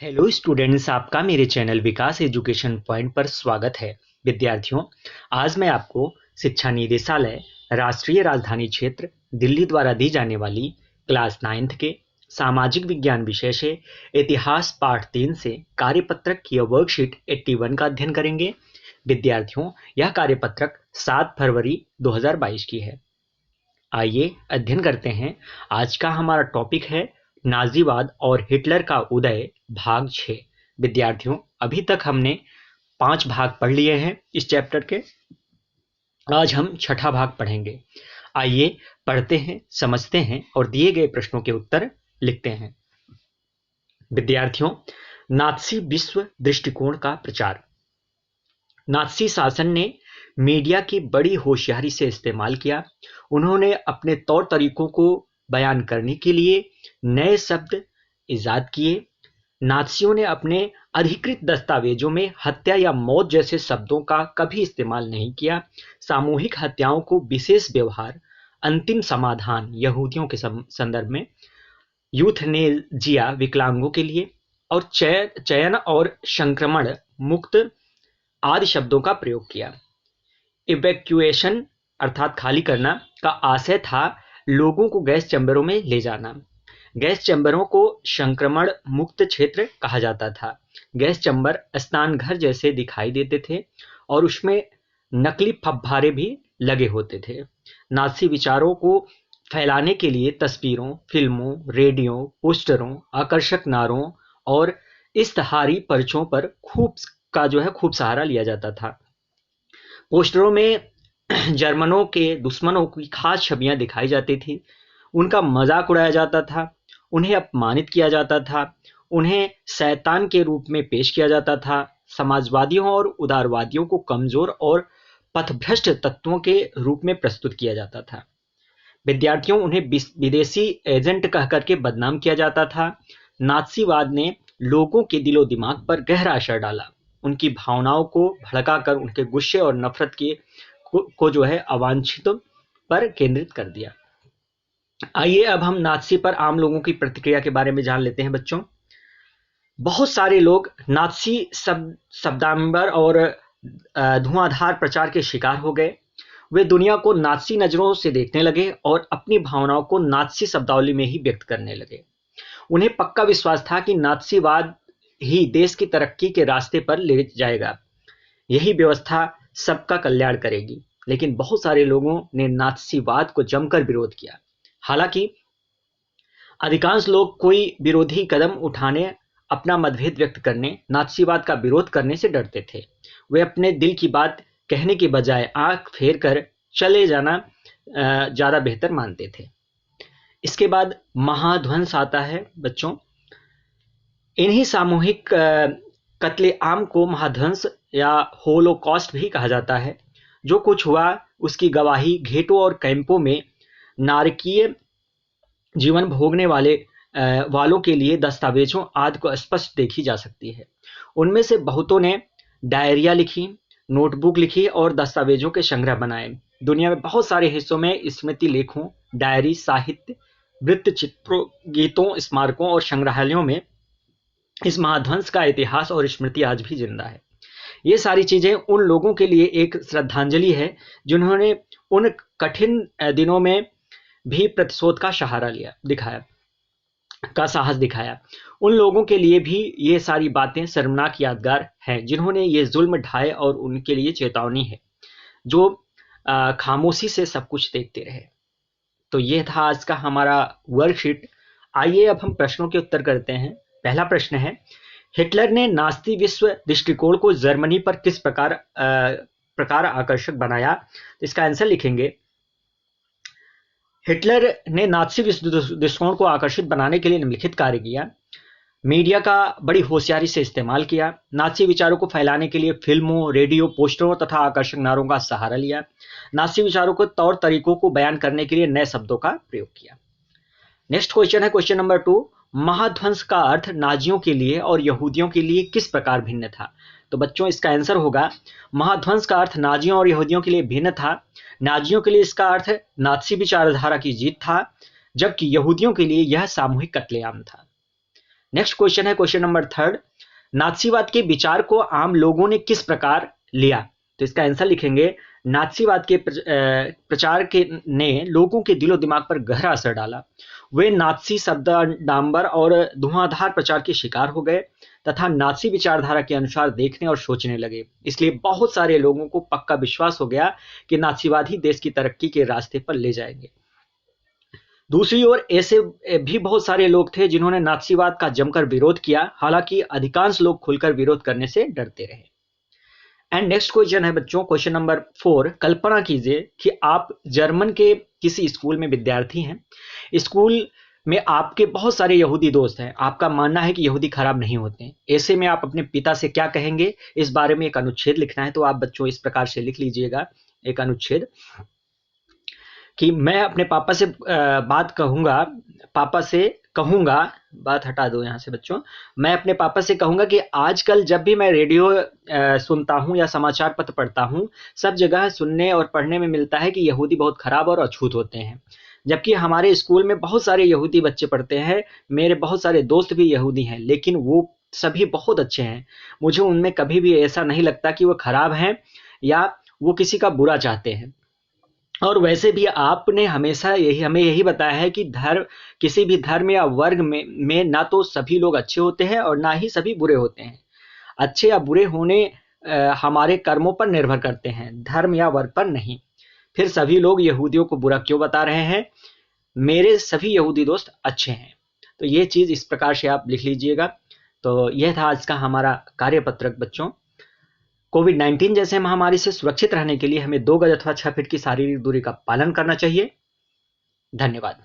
Hello students, आपका मेरे channel विकास education point पर स्वागत है। विद्यार्थियों, आज मैं आपको शिक्षा निदेशालय राष्ट्रीय राजधानी क्षेत्र दिल्ली द्वारा दी जाने वाली क्लास 9th के सामाजिक विज्ञान विषय से इतिहास पाठ 3 से कार्यपत्रक की वर्कशीट 81 का अध्ययन करेंगे। विद्यार्थियों, यह कार्यपत्रक 7 फरवरी 2022 की है। आइए अध्ययन करते हैं। आज का हमारा टॉपिक है नाजीवाद और हिटलर का उदय, भाग 6। विद्यार्थियों, अभी तक हमने 5 भाग पढ़ लिए हैं इस चैप्टर के। आज हम छठा भाग पढ़ेंगे। आइए पढ़ते हैं, समझते हैं और दिए गए प्रश्नों के उत्तर लिखते हैं। विद्यार्थियों, नात्सी विश्व दृष्टिकोण का प्रचार। नात्सी शासन ने मीडिया की बड़ी होशियारी से इस्तेमाल किया। उन्होंने अपने तौर तरीकों को बयान करने के लिए नए शब्द इजाद किए। नात्सियों ने अपने अधिकृत दस्तावेजों में हत्या या मौत जैसे शब्दों का कभी इस्तेमाल नहीं किया। सामूहिक हत्याओं को विशेष व्यवहार, अंतिम समाधान यहूदियों के संदर्भ में, यूथनेजिया विकलांगों के लिए, और चयन और संक्रमण मुक्त आदि शब्दों का प्रयोग किया। इवैक्यूएशन अर्थात खाली करना का आशय था लोगों को गैस चैम्बरों में ले जाना। गैस चैम्बरों को संक्रमण मुक्त क्षेत्र कहा जाता था। गैस चैम्बर स्नान घर जैसे दिखाई देते थे और उसमें नकली फव्वारे भी लगे होते थे। नाज़ी विचारों को फैलाने के लिए तस्वीरों, फिल्मों, रेडियो, पोस्टरों, आकर्षक नारों और इश्तहारी पर्चों पर खूब सहारा लिया जाता था। पोस्टरों में जर्मनों के दुश्मनों की खास छवियां दिखाई जाती थी। उनका मजाक उड़ाया जाता था, उन्हें अपमानित किया जाता था, उन्हें शैतान के रूप में पेश किया जाता था। समाजवादियों और उदारवादियों को कमजोर और पथभ्रष्ट तत्वों के रूप में प्रस्तुत किया जाता था। विद्यार्थियों, उन्हें विदेशी एजेंट कह करके बदनाम किया जाता था। नात्सीवाद ने लोगों के दिलो दिमाग पर गहरा असर डाला। उनकी भावनाओं को भड़काकर उनके गुस्से और नफरत को अवांछित पर केंद्रित कर दिया। आइए अब हम नात्सी पर आम लोगों की प्रतिक्रिया के बारे में जान लेते हैं। बच्चों, बहुत सारे लोग नात्सी शब्दांबर और धुआंधार प्रचार के शिकार हो गए। वे दुनिया को नात्सी नजरों से देखने लगे और अपनी भावनाओं को नात्सी शब्दावली में ही व्यक्त करने लगे। उन्हें पक्का विश्वास था कि नात्सीवाद ही देश की तरक्की के रास्ते पर ले जाएगा, यही व्यवस्था सबका कल्याण करेगी। लेकिन बहुत सारे लोगों ने नात्सीवाद को जमकर विरोध किया। हालांकि अधिकांश लोग कोई विरोधी कदम उठाने, अपना मतभेद व्यक्त करने, नात्सीवाद का विरोध करने से डरते थे। वे अपने दिल की बात कहने के बजाय आंख फेर कर चले जाना ज्यादा बेहतर मानते थे। इसके बाद महाध्वंस आता है। बच्चों, इन्हीं सामूहिक कत्लेआम को महाध्वंस या होलोकॉस्ट भी कहा जाता है। जो कुछ हुआ उसकी गवाही घेटों और कैंपों में नारकीय जीवन भोगने वालों के लिए दस्तावेजों आदि को स्पष्ट देखी जा सकती है। उनमें से बहुतों ने डायरिया लिखी, नोटबुक लिखी और दस्तावेजों के संग्रह बनाए। दुनिया में बहुत सारे हिस्सों में स्मृति लेखों, डायरी, साहित्य, वृत्त चित्रों, गीतों, स्मारकों और संग्रहालयों में इस महाध्वंस का इतिहास और स्मृति आज भी जिंदा है। ये सारी चीजें उन लोगों के लिए एक श्रद्धांजलि है जिन्होंने उन कठिन दिनों में भी प्रतिशोध का साहस दिखाया। उन लोगों के लिए भी ये सारी बातें शर्मनाक यादगार हैं जिन्होंने ये जुल्म ढाए, और उनके लिए चेतावनी है जो खामोशी से सब कुछ देखते रहे। तो ये था आज का हमारा वर्कशीट। आइए अब हम प्रश्नों के उत्तर करते हैं। पहला प्रश्न है, हिटलर ने नास्ती विश्व दृष्टिकोण को जर्मनी पर किस प्रकार आकर्षक बनाया? तो इसका आंसर लिखेंगे, हिटलर ने नात्सी विश्व दृष्टिकोण को आकर्षित बनाने के लिए निम्नलिखित कार्य किया। मीडिया का बड़ी होशियारी से इस्तेमाल किया। नात्सी विचारों को फैलाने के लिए फिल्मों, रेडियो, पोस्टरों तथा आकर्षक नारों का सहारा लिया। नात्सी विचारों के तौर तरीकों को बयान करने के लिए नए शब्दों का प्रयोग किया। नेक्स्ट क्वेश्चन है क्वेश्चन नंबर 2, महाध्वंस का अर्थ नाजियों के लिए और यहूदियों के लिए किस प्रकार भिन्न था? तो बच्चों, इसका आंसर होगा, महाध्वंस का अर्थ नाजियों और यहूदियों के लिए भिन्न था। नाजियों के लिए इसका अर्थ नात्सी विचारधारा की जीत था, जबकि यहूदियों के लिए यह सामूहिक कत्लेआम था। नेक्स्ट क्वेश्चन है क्वेश्चन नंबर 3, नात्सीवाद के विचार को आम लोगों ने किस प्रकार लिया? तो इसका आंसर लिखेंगे, नात्सीवाद के प्रचार के ने लोगों के दिलो दिमाग पर गहरा असर डाला। वे नात्सी शब्द डांबर और धुआंधार प्रचार के शिकार हो गए तथा नात्सी विचारधारा के अनुसार देखने और सोचने लगे। इसलिए बहुत सारे लोगों को पक्का विश्वास हो गया कि नात्सीवाद ही देश की तरक्की के रास्ते पर ले जाएंगे। दूसरी ओर ऐसे भी बहुत सारे लोग थे जिन्होंने नात्सीवाद का जमकर विरोध किया, हालांकि अधिकांश लोग खुलकर विरोध करने से डरते रहे। एंड नेक्स्ट क्वेश्चन है बच्चों क्वेश्चन नंबर 4, कल्पना कीजिए कि आप जर्मन के किसी स्कूल में विद्यार्थी हैं। स्कूल में आपके बहुत सारे यहूदी दोस्त हैं। आपका मानना है कि यहूदी खराब नहीं होते। ऐसे में आप अपने पिता से क्या कहेंगे? इस बारे में एक अनुच्छेद लिखना है। तो आप बच्चों इस प्रकार से लिख लीजिएगा एक अनुच्छेद कि मैं अपने पापा से बात हटा दो यहाँ से बच्चों। मैं अपने पापा से कहूंगा कि आजकल जब भी मैं रेडियो सुनता हूँ या समाचार पत्र पढ़ता हूँ, सब जगह सुनने और पढ़ने में मिलता है कि यहूदी बहुत खराब और अछूत होते हैं, जबकि हमारे स्कूल में बहुत सारे यहूदी बच्चे पढ़ते हैं। मेरे बहुत सारे दोस्त भी यहूदी हैं, लेकिन वो सभी बहुत अच्छे हैं। मुझे उनमें कभी भी ऐसा नहीं लगता कि वो खराब हैं या वो किसी का बुरा चाहते हैं। और वैसे भी आपने हमेशा हमें यही बताया है कि किसी भी धर्म या वर्ग में ना तो सभी लोग अच्छे होते हैं और ना ही सभी बुरे होते हैं। अच्छे या बुरे होने हमारे कर्मों पर निर्भर करते हैं, धर्म या वर्ग पर नहीं। फिर सभी लोग यहूदियों को बुरा क्यों बता रहे हैं? मेरे सभी यहूदी दोस्त अच्छे हैं। तो ये चीज इस प्रकार से आप लिख लीजिएगा। तो यह था आज का हमारा कार्यपत्रक बच्चों। कोविड-19 जैसे महामारी से सुरक्षित रहने के लिए हमें 2 गज अथवा 6 फीट की शारीरिक दूरी का पालन करना चाहिए। धन्यवाद।